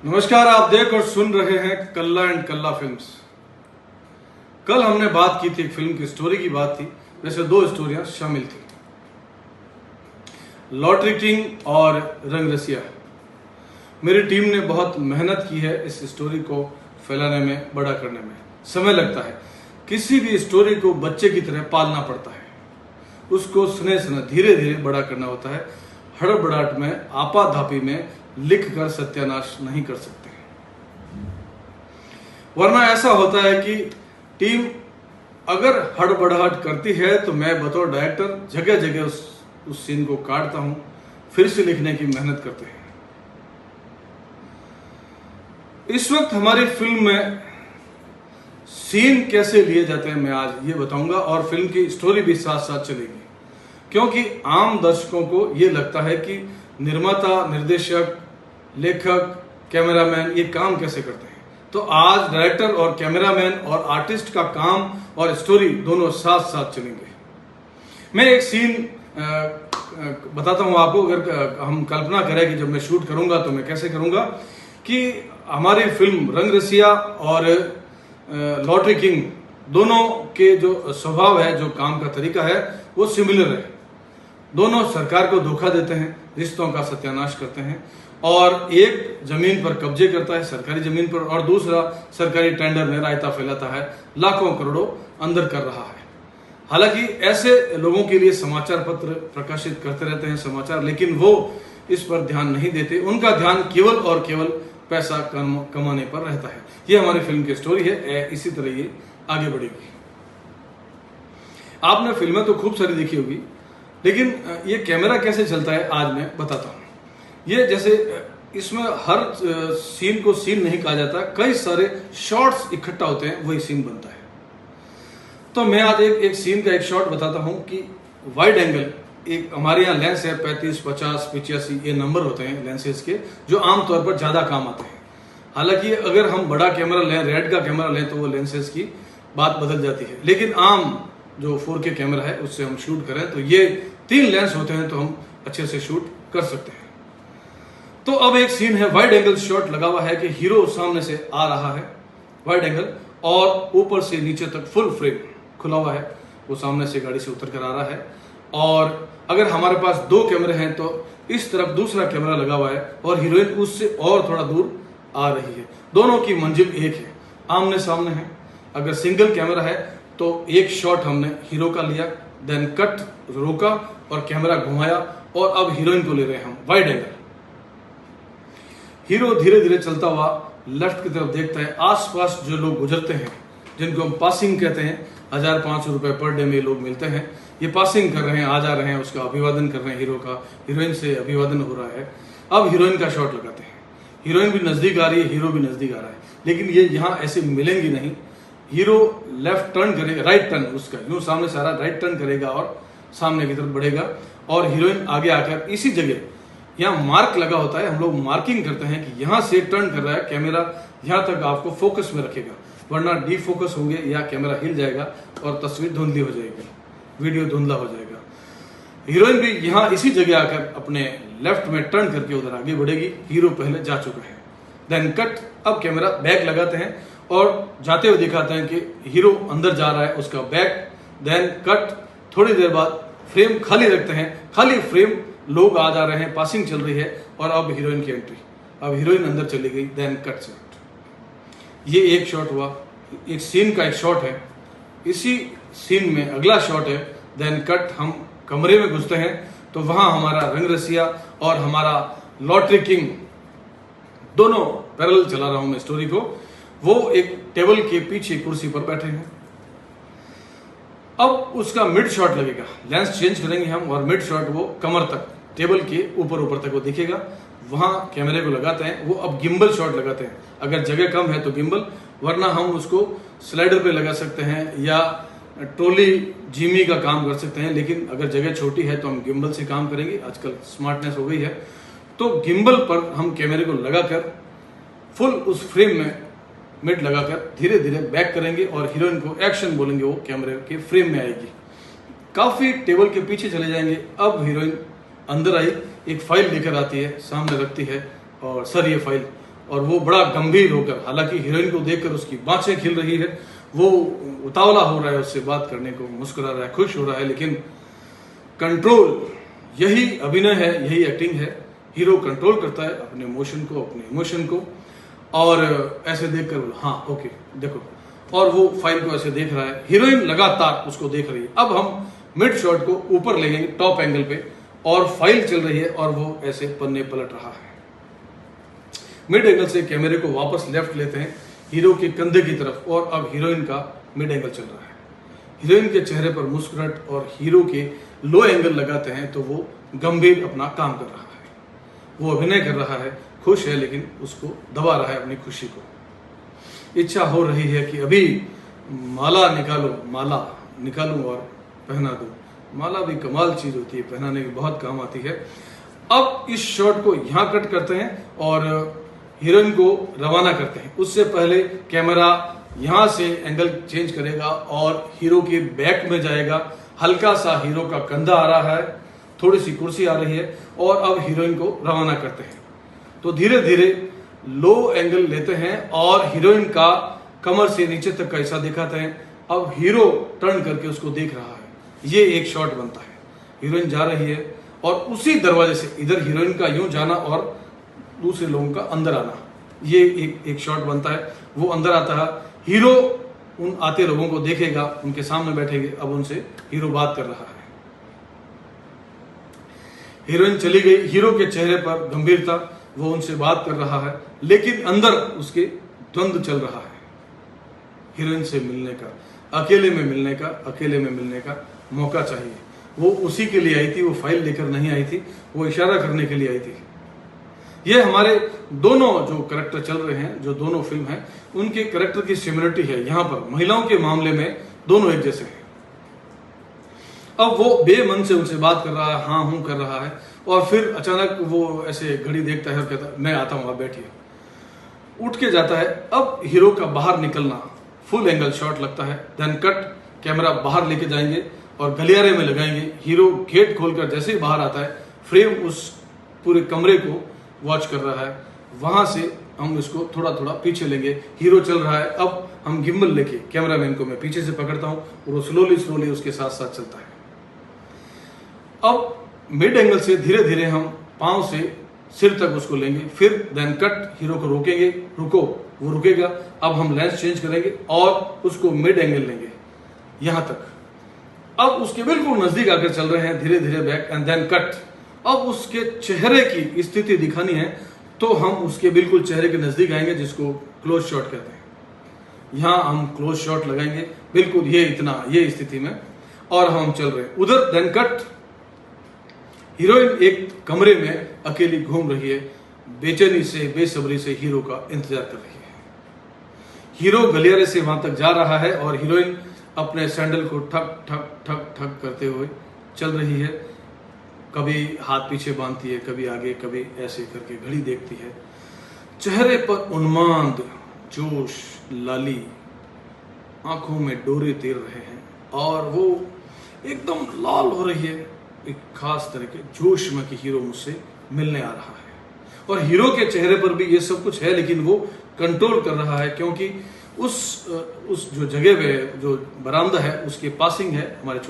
नमस्कार, आप देख और सुन रहे हैं कल्ला एंड कल्ला फिल्म्स। कल हमने बात की थी, एक फिल्म की स्टोरी की बात थी, वैसे दो स्टोरियां शामिल थी, लॉटरी किंग और रंग रसिया। मेरी टीम ने बहुत मेहनत की है इस स्टोरी को फैलाने में, बड़ा करने में। समय लगता है, किसी भी स्टोरी को बच्चे की तरह पालना पड़ता है, उसको स्नेह स्नेह धीरे धीरे बड़ा करना होता है। हड़बड़ाहट में, आपाधापी में लिख कर सत्यानाश नहीं कर सकते, वरना ऐसा होता है कि टीम अगर हड़बड़ाहट करती है तो मैं बतौर डायरेक्टर जगह जगह उस सीन को काटता हूं, फिर से लिखने की मेहनत करते हैं। इस वक्त हमारी फिल्म में सीन कैसे लिए जाते हैं मैं आज ये बताऊंगा, और फिल्म की स्टोरी भी साथ साथ चलेगी, क्योंकि आम दर्शकों को ये लगता है कि निर्माता, निर्देशक, लेखक, कैमरामैन ये काम कैसे करते हैं। तो आज डायरेक्टर और कैमरामैन और आर्टिस्ट का काम और स्टोरी दोनों साथ साथ चलेंगे। मैं एक सीन बताता हूं आपको। अगर हम कल्पना करें कि जब मैं शूट करूंगा तो मैं कैसे करूंगा, कि हमारी फिल्म रंग रसिया और लॉटरी किंग दोनों के जो स्वभाव है, जो काम का तरीका है, वो सिमिलर है। दोनों सरकार को धोखा देते हैं, रिश्तों का सत्यानाश करते हैं, और एक जमीन पर कब्जे करता है, सरकारी जमीन पर, और दूसरा सरकारी टेंडर में रायता फैलाता है, लाखों करोड़ों अंदर कर रहा है। हालांकि ऐसे लोगों के लिए समाचार पत्र प्रकाशित करते रहते हैं समाचार, लेकिन वो इस पर ध्यान नहीं देते। उनका ध्यान केवल और केवल पैसा कमाने पर रहता है। ये हमारी फिल्म की स्टोरी है, इसी तरह ये आगे बढ़ेगी। आपने फिल्में तो खूब सारी देखी होगी, लेकिन ये कैमरा कैसे चलता है आज मैं बताता हूं। ये जैसे इसमें हर सीन को सीन नहीं कहा जाता, कई सारे शॉट्स इकट्ठा होते हैं, वही सीन बनता है। तो मैं आज एक सीन का एक शॉट बताता हूं कि वाइड एंगल, एक हमारे यहाँ लेंस है 35, 50, 85, ये नंबर होते हैं लेंसेज के, जो आमतौर पर ज्यादा काम आते हैं। हालांकि अगर हम बड़ा कैमरा लें, रेड का कैमरा लें, तो वो लेंसेज की बात बदल जाती है। लेकिन आम जो 4K कैमरा है उससे हम शूट करें तो ये 3 लेंस होते हैं, तो हम अच्छे से शूट कर सकते हैं। तो अब एक सीन है, वाइड एंगल शॉट लगा हुआ है कि हीरो सामने से आ रहा है, वाइड एंगल, और ऊपर से नीचे तक फुल फ्रेम खुला हुआ है, वो सामने से गाड़ी से उतर कर आ रहा है। और अगर हमारे पास 2 कैमरे हैं तो इस तरफ दूसरा कैमरा लगा हुआ है, और हीरोइन उससे और थोड़ा दूर आ रही है। दोनों की मंजिल एक है, आमने सामने है। अगर सिंगल कैमरा है तो एक शॉट हमने हीरो का लिया, देन कट, रोका और कैमरा घुमाया, और अब हीरोइन को ले रहे हैं हम वाइड एंगल। हीरो धीरे धीरे चलता हुआ लेफ्ट की तरफ देखता है, आसपास जो लोग गुजरते हैं, जिनको हम पासिंग कहते हैं, 1500 रुपए पर डे में लोग मिलते हैं, ये पासिंग कर रहे हैं, आ जा रहे हैं, उसका अभिवादन कर रहे हैं हीरो का, हीरोइन से अभिवादन हो रहा है। अब हीरोइन का शॉट लगाते हैं, हीरोइन भी नजदीक आ रही है, हीरो भी नजदीक आ रहा है, लेकिन ये यहाँ ऐसे मिलेंगी नहीं। हीरो लेफ्ट टर्न करेगा, राइट टर्न उसका, यूं सामने से आ रहा, राइट टर्न करेगा और सामने की तरफ बढ़ेगा, और हीरोइन आगे आकर इसी जगह, यहाँ मार्क लगा होता है, हम लोग मार्किंग करते हैं कि यहाँ से टर्न कर रहा है, कैमरा यहाँ तक आपको फोकस में रखेगा, वरना डीफोकस होंगे या कैमरा हिल जाएगा और तस्वीर धुंधली हो जाएगी, वीडियो धुंधला हो जाएगा। हीरोइन भी यहाँ इसी जगह आकर अपने लेफ्ट में टर्न करके उधर आगे बढ़ेगी, हीरो पहले जा चुका है। देन कट, अब कैमरा बैक लगाते हैं और जाते हुए दिखाते हैं कि हीरो अंदर जा रहा है, उसका बैक। देन कट, थोड़ी देर बाद फ्रेम खाली रखते हैं, खाली फ्रेम, लोग आ जा रहे हैं, पासिंग चल रही है, और अब हीरोइन की एंट्री, अब हीरोइन अंदर चली गई। देन कट शॉट, ये एक शॉट हुआ, एक सीन का एक शॉट है। इसी सीन में अगला शॉट है, देन कट, हम कमरे में घुसते हैं तो वहां हमारा रंग रसिया और हमारा लॉटरी किंग दोनों पैरेलल चला रहा हूं मैं स्टोरी को, वो एक टेबल के पीछे कुर्सी पर बैठे हैं। अब उसका मिड शॉट लगेगा, लेंस चेंज करेंगे हम, और मिड शॉट वो कमर तक, टेबल के ऊपर तक वो दिखेगा, वहां कैमरे को लगाते हैं। वो अब गिम्बल शॉट लगाते हैं, अगर जगह कम है तो गिम्बल, वरना हम उसको स्लाइडर पे लगा सकते हैं या ट्रोली जिमी का काम कर सकते हैं, लेकिन अगर जगह छोटी है तो हम गिम्बल से काम करेंगे, आजकल स्मार्टनेस हो गई है। तो गिम्बल पर हम कैमरे को लगाकर फुल उस फ्रेम में मिड लगाकर धीरे धीरे बैक करेंगे, और हीरोइन को एक्शन बोलेंगे, वो कैमरे के फ्रेम में आएगी। काफी टेबल के पीछे चले जाएंगे। अब हीरोइन अंदर आई, एक फाइल लेकर आती है, सामने रखती है, और सर ये फाइल, और वो बड़ा गंभीर होकर, हालांकि हीरोइन को देखकर उसकी बाँछें खिल रही है, वो उतावला हो रहा है उससे बात करने को, मुस्कुरा रहा है, खुश हो रहा है, लेकिन कंट्रोल, यही अभिनय है, यही एक्टिंग है। हीरो कंट्रोल करता है अपने इमोशन को, अपने इमोशन को, और ऐसे देखकर हाँ ओके देखो, और वो फाइल को ऐसे देख रहा है। हीरोइन लगातार उसको देख रही है। अब हम मिड शॉट को ऊपर लेंगे टॉप एंगल पे, और फाइल चल रही है और वो ऐसे पन्ने पलट रहा है। मिड एंगल से कैमरे को वापस लेफ्ट लेते हैं हीरो के कंधे की तरफ, और अब हीरोइन का मिड एंगल चल रहा है। हीरोइन के चेहरे पर मुस्कुराहट, और हीरो के लो एंगल लगाते हैं तो वो गंभीर अपना काम कर रहा है, वो अभिनय कर रहा है, खुश है, लेकिन उसको दबा रहा है अपनी खुशी को। इच्छा हो रही है कि अभी माला निकालूं और पहना दूं। माला भी कमाल चीज होती है, पहनाने की बहुत काम आती है। अब इस शॉट को यहाँ कट करते हैं और हीरोइन को रवाना करते हैं। उससे पहले कैमरा यहाँ से एंगल चेंज करेगा और हीरो के बैक में जाएगा। हल्का सा हीरो का कंधा आ रहा है, थोड़ी सी कुर्सी आ रही है, और अब हीरोइन को रवाना करते हैं। तो धीरे धीरे लो एंगल लेते हैं और हीरोइन का कमर से नीचे तक का हिस्सा दिखाते हैं। अब हीरो टर्न करके उसको देख रहा है, ये एक शॉट बनता है। हीरोइन जा रही है और उसी दरवाजे से इधर हीरोइन का यूं जाना और दूसरे लोगों का अंदर आना, ये एक शॉट बनता है। वो अंदर आता है, हीरो उन आते लोगों को देखेगा, उनके सामने बैठेंगे। अब उनसे हीरो बात कर रहा है। हीरोइन चली गई, हीरो के चेहरे पर गंभीरता, वो उनसे बात कर रहा है, लेकिन अंदर उसके द्वंद्व चल रहा है। हीरोइन से मिलने का, अकेले में मिलने का मौका चाहिए। वो उसी के लिए आई थी, वो फाइल लेकर नहीं आई थी, वो इशारा करने के लिए आई थी। ये हमारे दोनों जो करेक्टर चल रहे हैं, जो दोनों फिल्म हैं, उनके करेक्टर की सिमिलरिटी है। यहां पर महिलाओं के मामले में दोनों एक जैसे हैं। अब वो बेमन से उनसे बात कर रहा है, हाँ हूं कर रहा है, और फिर अचानक वो ऐसे घड़ी देखता है और कहता है मैं आता हूं, आप बैठिए। उठ के जाता है। अब हीरो का बाहर निकलना, फुल एंगल शॉट लगता है, देन कट, कैमरा बाहर लेके जाएंगे और गलियारे में लगाएंगे। हीरो गेट खोलकर जैसे ही बाहर आता है, फ्रेम उस पूरे कमरे को वॉच कर रहा है। वहां से हम इसको थोड़ा थोड़ा पीछे लेंगे। हीरो चल रहा है, अब हम गिम्बल लेके कैमरामैन को मैं पीछे से पकड़ता हूं और वो स्लोली उसके साथ साथ चलता है। अब मिड एंगल से धीरे धीरे हम पांव से सिर तक उसको लेंगे, फिर देन कट, हीरो को रोकेंगे, रुको, वो रुकेगा। अब हम लेंस चेंज करेंगे और उसको मिड एंगल लेंगे यहां तक। अब उसके बिल्कुल नजदीक आकर चल रहे हैं, धीरे धीरे बैक एंड देन कट। अब उसके चेहरे की स्थिति दिखानी है तो हम उसके बिल्कुल चेहरे के नजदीक आएंगे, जिसको क्लोज शॉट कहते हैं। यहां हम क्लोज शॉट लगाएंगे, बिल्कुल ये स्थिति में, और हम चल रहे हैं उधर। देन कट, हीरोइन एक कमरे में अकेली घूम रही है, बेचैनी से, बेसब्री से हीरो का इंतजार कर रही है। हीरो गलियारे से वहां तक जा रहा है और हीरोइन अपने सैंडल को ठक ठक ठक ठक करते हुए चल रही है। कभी हाथ पीछे बांधती है, कभी आगे, कभी ऐसे करके घड़ी देखती है। चेहरे पर उन्माद, जोश, लाली, आंखों में डोरे तैर रहे हैं और वो एकदम लाल हो रही है। एक खास तरह के जोश में कि हीरो मुझसे मिलने आ रहा है। और हीरो के चेहरे पर भी ये सब कुछ है, लेकिन वो कंट्रोल कर रहा है, क्योंकि उस जो जगह पे जो बरामदा है उसके पासिंग है हमारे छोटे